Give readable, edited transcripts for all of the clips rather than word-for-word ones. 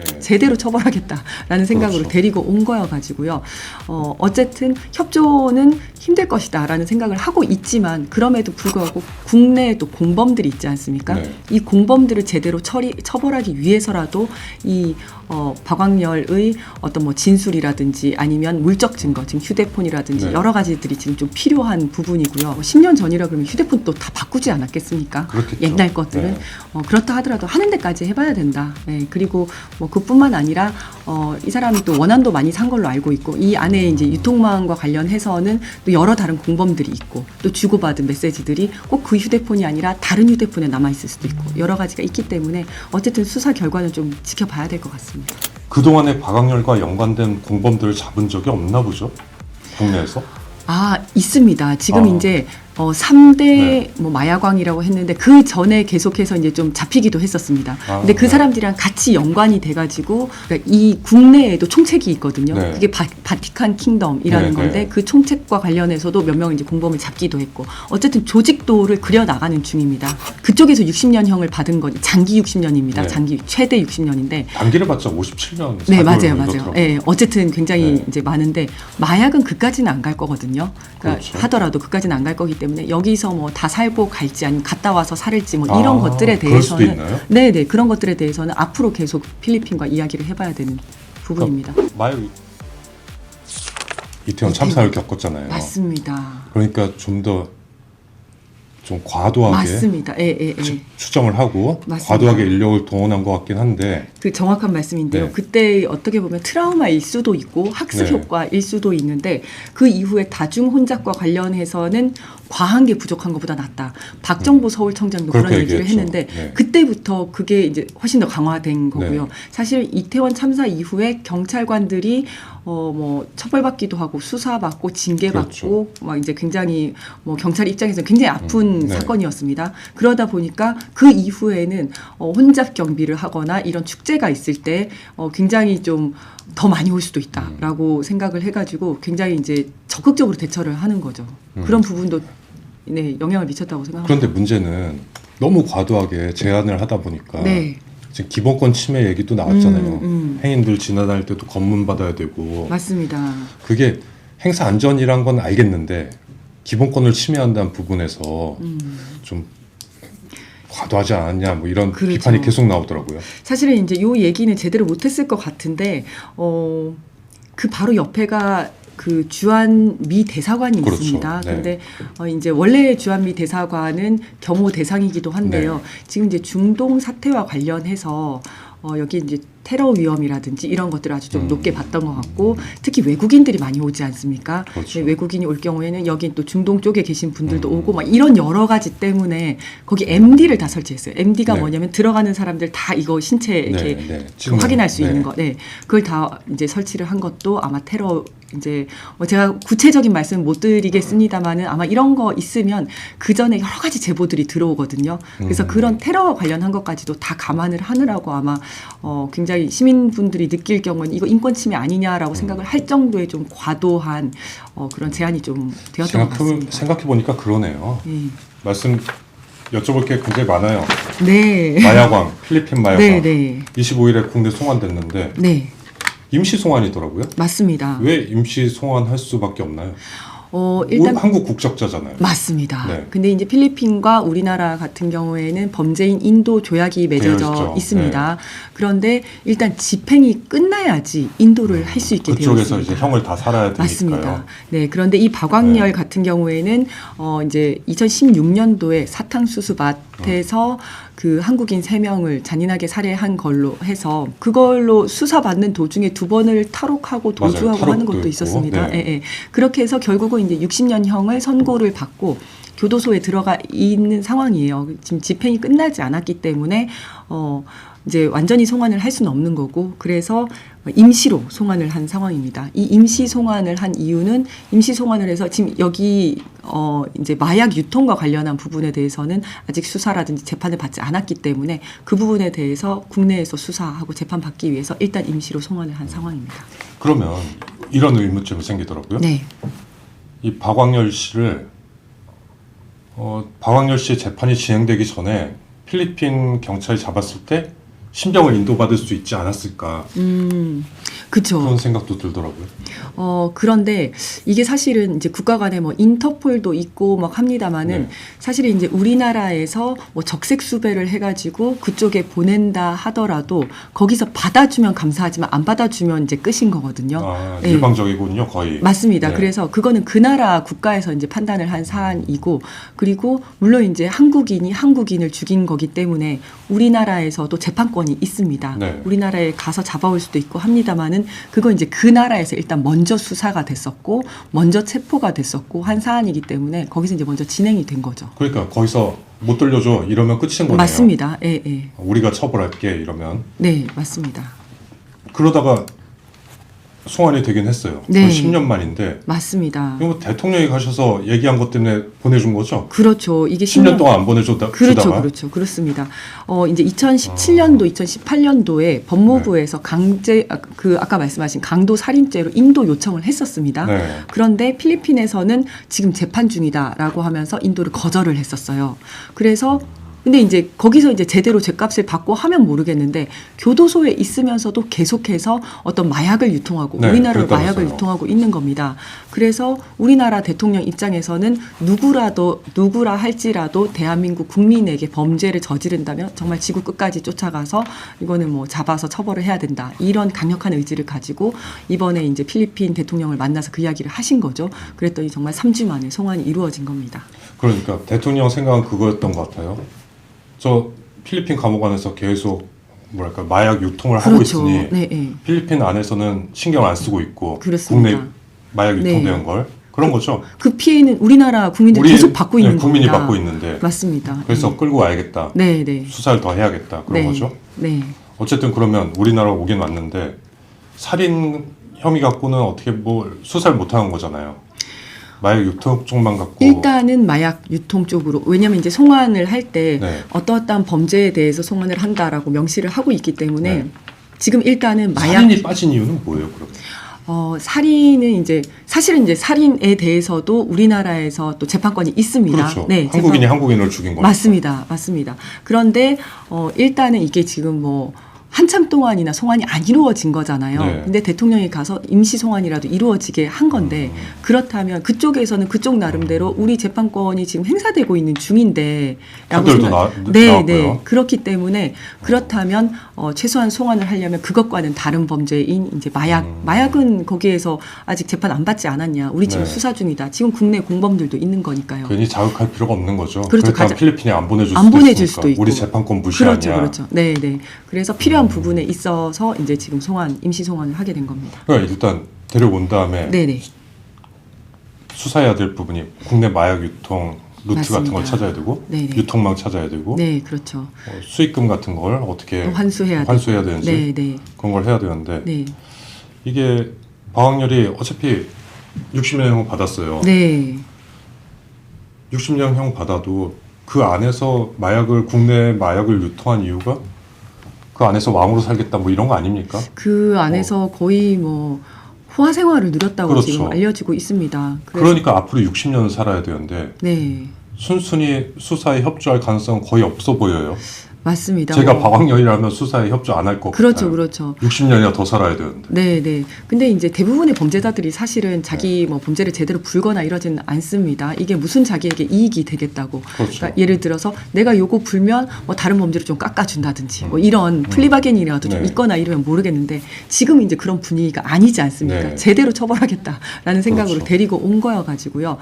네. 제대로 처벌하겠다라는 생각으로 그렇죠. 데리고 온 거여가지고요. 어쨌든 협조는 힘들 것이다라는 생각을 하고 있지만 그럼에도 불구하고 국내에 또 공범들이 있지 않습니까? 네. 이 공범들을 제대로 처벌하기 위해서라도 이 박광렬의 어떤 뭐 진술이라든지 아니면 물적 증거, 지금 휴대폰이라든지 네. 여러 가지들이 지금 좀 필요한 부분이고요. 10년 전이라 그러면 휴대폰 또 다 바꾸지 않았겠습니까? 그렇겠죠. 옛날 것들은. 네. 그렇다 하더라도 하는 데까지 해봐야 된다. 네, 그리고 뭐 그뿐만 아니라 이 사람이 또 원한도 많이 산 걸로 알고 있고 이 안에 이제 유통망과 관련해서는 또 여러 다른 공범들이 있고 또 주고받은 메시지들이 꼭 그 휴대폰이 아니라 다른 휴대폰에 남아 있을 수도 있고 여러 가지가 있기 때문에 어쨌든 수사 결과는 좀 지켜봐야 될 것 같습니다. 그동안에 박광렬과 연관된 공범들을 잡은 적이 없나 보죠? 국내에서? 있습니다. 지금 이제 3대 뭐 마야광이라고 했는데 그 전에 계속해서 이제 좀 잡히기도 했었습니다. 근데 그 사람들이랑 같이 연관이 돼가지고 그러니까 이 국내에도 총책이 있거든요. 네. 그게 바티칸 킹덤이라는 네, 건데 네. 그 총책과 관련해서도 몇 명 이제 공범을 잡기도 했고 어쨌든 조직도를 그려 나가는 중입니다. 그쪽에서 60년형을 받은 건 장기 60년입니다. 네. 장기 최대 60년인데 단기를 봤자 57년. 네, 맞아요. 네, 어쨌든 굉장히 네. 이제 많은데 마약은 그까지는 안 갈 거거든요. 그러니까 그렇죠. 하더라도 그까지는 안 갈 거기 때문에 여기서 뭐 다 살고 갈지 아니면 갔다 와서 살을지 뭐 아, 이런 것들에 그럴 수도 대해서는 있나요? 네, 그런 것들에 대해서는 앞으로 계속 필리핀과 이야기를 해봐야 되는 부분입니다. 마약 이태원 참사를 겪었잖아요. 맞습니다. 그러니까 좀 더 좀 과도하게 맞습니다. 예. 추정을 하고 맞습니다. 과도하게 인력을 동원한 것 같긴 한데 그 정확한 말씀인데요. 네. 그때 어떻게 보면 트라우마일 수도 있고 학습 네. 효과일 수도 있는데 그 이후에 다중 혼잡과 관련해서는 과한 게 부족한 것보다 낫다. 박정보 서울청장도 그런 그렇게 얘기를 얘기했죠. 했는데 네. 그때부터 그게 이제 훨씬 더 강화된 거고요. 네. 사실 이태원 참사 이후에 경찰관들이 뭐 처벌받기도 하고 수사받고 징계받고 그렇죠. 막 이제 굉장히 뭐 경찰 입장에서 굉장히 아픈 네. 사건이었습니다. 그러다 보니까 그 이후에는 혼잡 경비를 하거나 이런 축제가 있을 때 굉장히 좀 더 많이 올 수도 있다라고 생각을 해가지고 굉장히 이제 적극적으로 대처를 하는 거죠. 그런 부분도 네, 영향을 미쳤다고 생각합니다. 그런데 문제는 너무 과도하게 제한을 하다 보니까 네, 지금 기본권 침해 얘기도 나왔잖아요. 음. 행인들 지나다닐 때도 검문 받아야 되고 맞습니다. 그게 행사 안전이란 건 알겠는데 기본권을 침해한다는 부분에서 좀 과도하지 않았냐 뭐 이런 그렇죠. 비판이 계속 나오더라고요. 사실은 이제 요 얘기는 제대로 못했을 것 같은데 그 바로 옆에가 그 주한미 대사관이 그렇죠. 있습니다. 네. 그런데 이제 원래 주한미 대사관은 경호 대상이기도 한데요. 네. 지금 이제 중동 사태와 관련해서 여기 이제 테러 위험이라든지 이런 것들을 아주 좀 높게 봤던 것 같고 특히 외국인들이 많이 오지 않습니까? 그렇죠. 네, 외국인이 올 경우에는 여기 또 중동 쪽에 계신 분들도 오고 막 이런 여러 가지 때문에 거기 MD를 다 설치했어요. MD가 네. 뭐냐면 들어가는 사람들 다 이거 신체 이렇게 네. 확인할 수 네. 있는 거. 네. 그걸 다 이제 설치를 한 것도 아마 테러 이제 제가 구체적인 말씀 못 드리겠습니다만은 아마 이런 거 있으면 그 전에 여러 가지 제보들이 들어오거든요. 그래서 그런 테러와 관련한 것까지도 다 감안을 하느라고 아마 굉장히 시민분들이 느낄 경우는 이거 인권 침해 아니냐라고 생각을 할 정도의 좀 과도한 그런 제한이 좀 되었던 것 같습니다. 생각해 보니까 그러네요. 네. 말씀 여쭤볼 게 굉장히 많아요. 네. 마야광, 필리핀 마야광. 네. 25일에 국내 송환됐는데 네. 임시 송환이더라고요. 맞습니다. 왜 임시 송환할 수밖에 없나요? 일단 한국 국적자잖아요. 맞습니다. 네. 근데 이제 필리핀과 우리나라 같은 경우에는 범죄인 인도 조약이 맺어져 되어 있죠. 있습니다. 네. 그런데 일단 집행이 끝나야지 인도를 할 수 있게 되어 그쪽에서 있습니다. 이제 형을 다 살아야 되니까요. 맞습니다. 네, 그런데 이 박광렬 네. 같은 경우에는 이제 2016년도에 사탕수수밭에서 그 한국인 3명을 잔인하게 살해한 걸로 해서 그걸로 수사받는 도중에 2번을 탈옥하고 도주하고 맞아요. 하는 탈옥도 것도 있고. 있었습니다. 네. 예, 예. 그렇게 해서 결국은 이제 60년형을 선고를 받고 교도소에 들어가 있는 상황이에요. 지금 집행이 끝나지 않았기 때문에 이제 완전히 송환을 할 수는 없는 거고 그래서 임시로 송환을 한 상황입니다. 이 임시 송환을 한 이유는 임시 송환을 해서 지금 여기 이제 마약 유통과 관련한 부분에 대해서는 아직 수사라든지 재판을 받지 않았기 때문에 그 부분에 대해서 국내에서 수사하고 재판 받기 위해서 일단 임시로 송환을 한 상황입니다. 그러면 이런 의문점이 생기더라고요. 네. 이 박광렬 씨를 박광렬 씨의 재판이 진행되기 전에 필리핀 경찰이 잡았을 때 심정을 인도받을 수 있지 않았을까 그쵸. 그런 생각도 들더라고요. 그런데 이게 사실은 이제 국가 간에 뭐 인터폴도 있고 막 합니다만은 네. 사실 이제 우리나라에서 뭐 적색 수배를 해가지고 그쪽에 보낸다 하더라도 거기서 받아주면 감사하지만 안 받아주면 이제 끝인 거거든요. 아, 네. 일방적이군요, 거의. 맞습니다. 네. 그래서 그거는 그 나라 국가에서 이제 판단을 한 사안이고, 그리고 물론 이제 한국인이 한국인을 죽인 거기 때문에 우리나라에서도 재판권이 있습니다. 네. 우리나라에 가서 잡아올 수도 있고 합니다만은 그건 이제 그 나라에서 일단 먼저 수사가 됐었고 먼저 체포가 됐었고 한 사안이기 때문에 거기서 이제 먼저 진행이 된 거죠. 그러니까 거기서 못 돌려줘 이러면 끝인 거네요. 맞습니다. 예, 예. 우리가 처벌할게 이러면. 네, 맞습니다. 그러다가 송환이 되긴 했어요. 네. 거의 10년 만인데. 맞습니다. 이거 뭐 대통령이 가셔서 얘기한 것 때문에 보내준 거죠? 그렇죠. 이게 10년 동안 안 보내주다가. 그렇죠, 그렇죠, 그렇습니다. 이제 2017년도, 2018년도에 법무부에서 아까 말씀하신 강도 살인죄로 인도 요청을 했었습니다. 네. 그런데 필리핀에서는 지금 재판 중이다라고 하면서 인도를 거절을 했었어요. 그래서 근데 이제 거기서 이제 제대로 죗값을 받고 하면 모르겠는데 교도소에 있으면서도 계속해서 어떤 마약을 유통하고 네, 우리나라로 그랬다면서요. 마약을 유통하고 있는 겁니다. 그래서 우리나라 대통령 입장에서는 누구라 할지라도 대한민국 국민에게 범죄를 저지른다면 정말 지구 끝까지 쫓아가서 이거는 뭐 잡아서 처벌을 해야 된다. 이런 강력한 의지를 가지고 이번에 이제 필리핀 대통령을 만나서 그 이야기를 하신 거죠. 그랬더니 정말 3주 만에 송환이 이루어진 겁니다. 그러니까 대통령 생각은 그거였던 것 같아요. 저 필리핀 감옥 안에서 계속 뭐랄까 마약 유통을 하고 그렇죠. 있으니 네, 네. 필리핀 안에서는 신경 안 쓰고 있고 그렇습니다. 국내 마약 유통되는 네. 걸 그런 거죠. 그 피해는 우리나라 국민들이 계속 받고 있는 국민이 겁니다. 받고 있는데 맞습니다. 그래서 끌고 와야겠다. 네, 네. 수사를 더 해야겠다. 그런 네. 거죠. 네. 어쨌든 그러면 우리나라 오긴 왔는데 살인 혐의 갖고는 어떻게 뭐 수사를 못 하는 거잖아요. 마약 유통 쪽만 갖고 일단은 마약 유통 쪽으로, 왜냐하면 이제 송환을 할 때 네. 어떠어떠한 범죄에 대해서 송환을 한다라고 명시를 하고 있기 때문에 네. 지금 일단은 마약 살인이 빠진 이유는 뭐예요, 그럼? 살인은 이제 사실은 이제 살인에 대해서도 우리나라에서 또 재판권이 있습니다. 그렇죠. 네, 한국인이 한국인을 죽인 거니까. 맞습니다. 맞습니다. 그런데 일단은 이게 지금 뭐 한참 동안이나 송환이 안 이루어진 거잖아요. 네. 근데 대통령이 가서 임시 송환이라도 이루어지게 한 건데 그렇다면 그쪽에서는 그쪽 나름대로 우리 재판권이 지금 행사되고 있는 중인데 판결도 네, 나왔고요. 네. 그렇기 때문에 그렇다면 최소한 송환을 하려면 그것과는 다른 범죄인 이제 마약은 거기에서 아직 재판 안 받지 않았냐. 우리 지금 네. 수사 중이다. 지금 국내 공범들도 있는 거니까요. 괜히 자극할 필요가 없는 거죠. 그렇죠. 그렇다면 필리핀에 안 보내줄 수도 있고. 우리 재판권 무시하냐. 그렇죠, 그렇죠. 네, 네. 그래서 필요한 부분에 있어서 이제 지금 임시 송환을 하게 된 겁니다. 그러니까 일단 데려온 다음에 네, 네. 수사해야 될 부분이 국내 마약 유통 루트 맞습니다. 같은 걸 찾아야 되고 네네. 유통망 찾아야 되고 네, 그렇죠. 수익금 같은 걸 어떻게 환수해야 되는지 네, 네. 그런 걸 해야 되는데 네. 이게 박학렬이 어차피 60년형 받았어요. 네. 60년형 받아도 그 안에서 국내 마약을 유통한 이유가 그 안에서 왕으로 살겠다 뭐 이런 거 아닙니까? 그 안에서 거의 뭐 호화 생활을 누렸다고 그렇죠. 지금 알려지고 있습니다. 그러니까 앞으로 60년을 살아야 되는데 네. 순순히 수사에 협조할 가능성은 거의 없어 보여요. 맞습니다. 제가 박학렬이라면 수사에 협조 안 할 것 그렇죠, 같아요. 그렇죠. 60년이나 더 살아야 되는데. 네, 네. 근데 이제 대부분의 범죄자들이 사실은 자기 뭐 범죄를 제대로 풀거나 이러지는 않습니다. 이게 무슨 자기에게 이익이 되겠다고. 그렇죠. 그러니까 예를 들어서 내가 요거 풀면 뭐 다른 범죄를 좀 깎아준다든지 뭐 이런 플리바겐이라도 좀 네. 있거나 이러면 모르겠는데 지금 이제 그런 분위기가 아니지 않습니까? 네. 제대로 처벌하겠다라는 생각으로 그렇죠. 데리고 온 거여가지고요.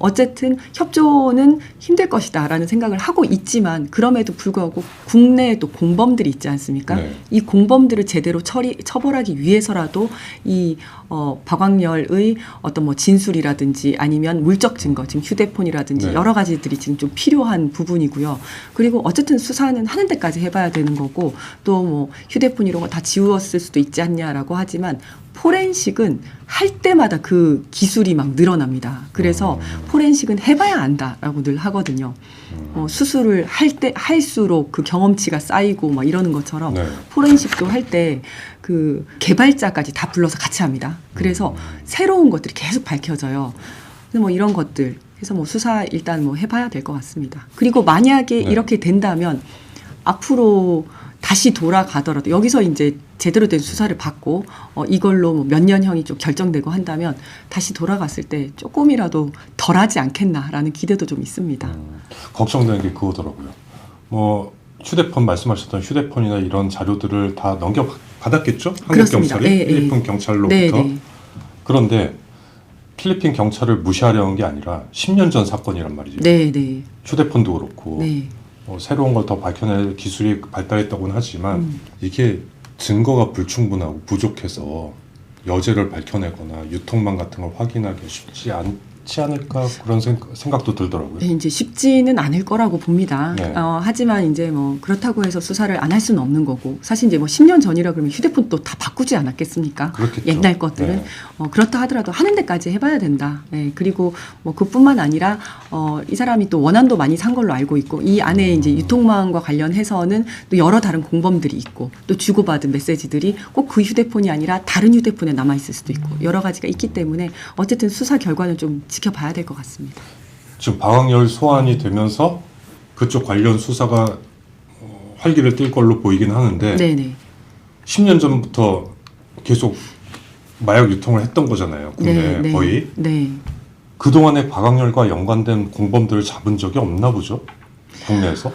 어쨌든 협조는 힘들 것이다라는 생각을 하고 있지만 그럼에도 불구하고 국내에 또 공범들이 있지 않습니까? 네. 이 공범들을 제대로 처벌하기 위해서라도 이 박학렬의 어떤 뭐 진술이라든지 아니면 물적 증거, 지금 휴대폰이라든지 네. 여러 가지들이 지금 좀 필요한 부분이고요. 그리고 어쨌든 수사는 하는 데까지 해봐야 되는 거고 또 뭐 휴대폰 이런 거 다 지웠을 수도 있지 않냐라고 하지만 포렌식은 할 때마다 그 기술이 막 늘어납니다. 그래서 포렌식은 해봐야 안다라고 늘 하거든요. 수술을 할수록 그 경험치가 쌓이고 막 이러는 것처럼 네. 포렌식도 할 때 그 개발자까지 다 불러서 같이 합니다. 그래서 새로운 것들이 계속 밝혀져요. 근데 뭐 이런 것들 해서 뭐 수사 일단 뭐 해봐야 될 것 같습니다. 그리고 만약에 네. 이렇게 된다면 앞으로 다시 돌아가더라도 여기서 이제 제대로 된 수사를 받고 이걸로 뭐 몇 년형이 좀 결정되고 한다면 다시 돌아갔을 때 조금이라도 덜하지 않겠나라는 기대도 좀 있습니다. 걱정되는 게 그거더라고요. 뭐 휴대폰 말씀하셨던 휴대폰이나 이런 자료들을 다 넘겨받았겠죠? 한국 그렇습니다. 경찰이 예, 필리핀 예. 경찰로부터. 네, 네. 그런데 필리핀 경찰을 무시하려는 게 아니라 10년 전 사건이란 말이죠. 네, 네. 휴대폰도 그렇고 네. 새로운 걸 더 밝혀낼 기술이 발달했다고는 하지만 이게 증거가 불충분하고 부족해서 여죄를 밝혀내거나 유통망 같은 걸 확인하기 쉽지 않지 않을까 그런 생각도 들더라고요. 네, 이제 쉽지는 않을 거라고 봅니다. 네. 하지만 이제 뭐 그렇다고 해서 수사를 안 할 수는 없는 거고 사실 이제 뭐 10년 전이라 그러면 휴대폰 또 다 바꾸지 않았겠습니까? 그렇겠죠. 옛날 것들은 네. 그렇다 하더라도 하는 데까지 해봐야 된다. 네, 그리고 뭐 그뿐만 아니라 이 사람이 또 원한도 많이 산 걸로 알고 있고 이 안에 이제 유통망과 관련해서는 또 여러 다른 공범들이 있고 또 주고받은 메시지들이 꼭 그 휴대폰이 아니라 다른 휴대폰에 남아 있을 수도 있고 여러 가지가 있기 때문에 어쨌든 수사 결과는 좀 지켜봐야 될 것 같습니다. 지금 방학열 소환이 되면서 그쪽 관련 수사가 활기를 띨 걸로 보이긴 하는데 네네. 10년 전부터 계속 마약 유통을 했던 거잖아요. 국내 네, 거의. 네. 그동안에 방학열과 연관된 공범들을 잡은 적이 없나 보죠? 국내에서?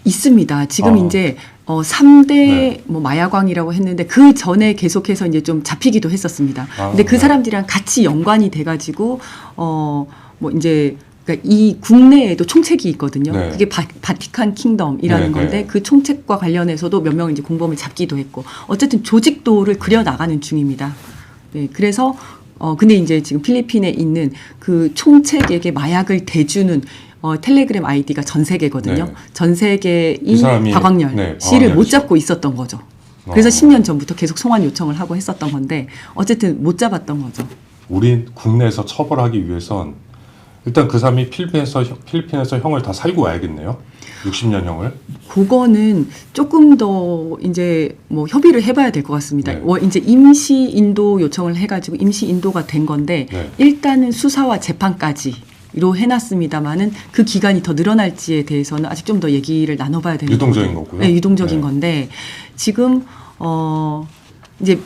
있습니다. 지금 이제 3대 뭐 마약왕이라고 했는데 그 전에 계속해서 이제 좀 잡히기도 했었습니다. 근데 그 사람들이랑 같이 연관이 돼가지고 뭐 이제 그러니까 이 국내에도 총책이 있거든요. 네. 그게 바티칸 킹덤이라는 네, 건데 네. 그 총책과 관련해서도 몇 명 이제 공범을 잡기도 했고 어쨌든 조직도를 그려 나가는 중입니다. 네, 그래서 근데 이제 지금 필리핀에 있는 그 총책에게 마약을 대주는 텔레그램 아이디가 전 세계거든요. 네. 전 세계인 이 사람이, 박광열 네, 씨를 박광열 못 씨. 잡고 있었던 거죠. 그래서 10년 전부터 계속 송환 요청을 하고 했었던 건데 어쨌든 못 잡았던 거죠. 우리 국내에서 처벌하기 위해선 일단 그 사람이 필리핀에서 형을 다 살고 와야겠네요. 60년 형을. 그거는 조금 더 이제 뭐 협의를 해봐야 될 것 같습니다. 네. 이제 임시 인도 요청을 해가지고 임시 인도가 된 건데 네. 일단은 수사와 재판까지로 해놨습니다만은 그 기간이 더 늘어날지에 대해서는 아직 좀 더 얘기를 나눠봐야 되는 유동적인 거거든요. 거고요. 네, 유동적인 네. 건데 지금 이제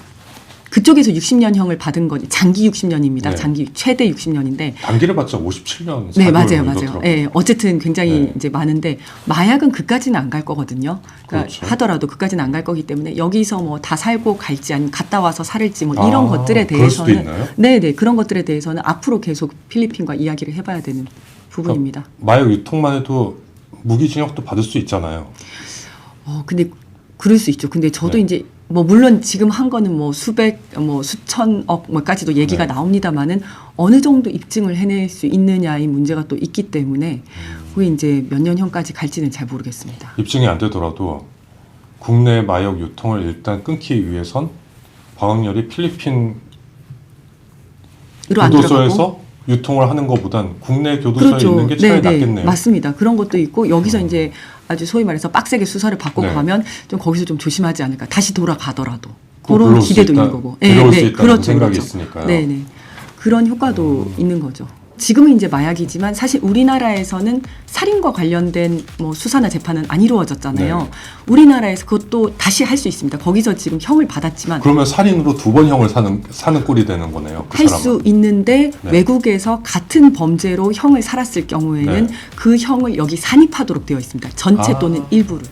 그쪽에서 60년형을 받은 건 장기 60년입니다. 네. 장기 최대 60년인데 단기를 봤자 57년. 네, 4개월 맞아요, 뭐 맞아요. 이렇더라고요. 예, 어쨌든 굉장히 네. 이제 많은데 마약은 그까지는 안 갈 거거든요. 그러니까 그렇죠. 하더라도 그까지는 안 갈 거기 때문에 여기서 뭐 다 살고 갈지 아니면 갔다 와서 살을지 뭐 이런 것들에 그럴 수도 대해서는 있나요? 네, 네 그런 것들에 대해서는 앞으로 계속 필리핀과 이야기를 해봐야 되는 부분입니다. 마약 유통만 해도 무기징역도 받을 수 있잖아요. 근데 그럴 수 있죠. 근데 저도 네. 이제 뭐 물론 지금 한 거는 뭐 수백, 뭐 수천억 뭐까지도 얘기가 네. 나옵니다만은 어느 정도 입증을 해낼 수 있느냐의 문제가 또 있기 때문에 그게 이제 몇 년형까지 갈지는 잘 모르겠습니다. 입증이 안 되더라도 국내 마약 유통을 일단 끊기 위해선 방학열이 필리핀 으로 안 들어가고. 교도소에서 유통을 하는 것보단 국내 교도소에 그렇죠. 있는 게 차라리 낫겠네요. 맞습니다. 그런 것도 있고 여기서 이제 아주 소위 말해서 빡세게 수사를 받고 네. 가면 좀 거기서 좀 조심하지 않을까. 다시 돌아가더라도 또 그런 들어올 수 기대도 있다- 있는 거고. 들어올 수 있다는 그렇죠, 생각이 그렇죠. 있으니까요. 네네. 그런 효과도 있는 거죠. 지금은 이제 마약이지만 사실 우리나라에서는 살인과 관련된 뭐 수사나 재판은 안 이루어졌잖아요. 네. 우리나라에서 그것도 다시 할 수 있습니다. 거기서 지금 형을 받았지만 그러면 살인으로 2번 형을 사는 꼴이 되는 거네요. 그 할 사람은. 수 있는데 네. 외국에서 같은 범죄로 형을 살았을 경우에는 네. 그 형을 여기 산입하도록 되어 있습니다. 전체 아. 또는 일부를.